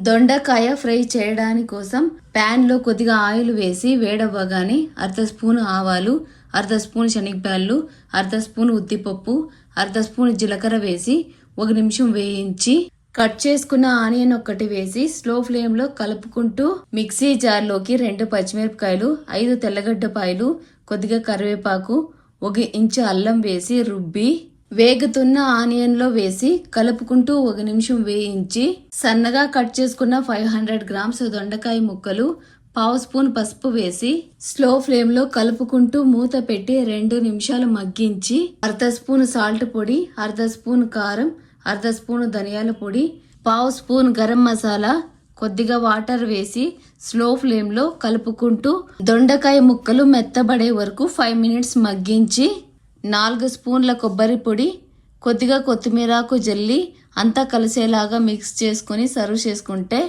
దొండకాయ ఫ్రై చేయడానికి కోసం ప్యాన్ లో కొద్దిగా ఆయిల్ వేసి వేడవ్వగానే అర్ధ స్పూన్ ఆవాలు, అర్ధ స్పూన్ శనగపాయలు, అర్ధ స్పూన్ ఉద్దిపప్పు, అర్ధ స్పూన్ జీలకర్ర వేసి 1 నిమిషం వేయించి కట్ చేసుకున్న ఆనియన్ ఒక్కటి వేసి స్లో ఫ్లేమ్ లో కలుపుకుంటూ మిక్సీ జార్ లోకి 2 పచ్చిమిరపకాయలు, 5 తెల్లగడ్డపాయలు, కొద్దిగా కరివేపాకు, 1 ఇంచు అల్లం వేసి రుబ్బి వేగుతున్న ఆనియన్ లో వేసి కలుపుకుంటూ 1 నిమిషం వేయించి సన్నగా కట్ చేసుకున్న 500 గ్రామ్స్ దొండకాయ ముక్కలు, 1/2 స్పూన్ పసుపు వేసి స్లో ఫ్లేమ్ లో కలుపుకుంటూ మూత పెట్టి 2 నిమిషాలు మగ్గించి అర్ధ స్పూన్ సాల్ట్ పొడి, అర్ధ స్పూన్ కారం, అర్ధ స్పూన్ ధనియాల పొడి, 1/2 స్పూన్ గరం మసాలా, కొద్దిగా వాటర్ వేసి స్లో ఫ్లేమ్ లో కలుపుకుంటూ దొండకాయ ముక్కలు మెత్తబడే వరకు 5 మినిట్స్ మగ్గించి 4 స్పూన్ల కొబ్బరి పొడి, కొద్దిగా కొత్తిమీరాకు జల్లి అంతా కలిసేలాగా మిక్స్ చేసుకొని సర్వ్ చేసుకుంటే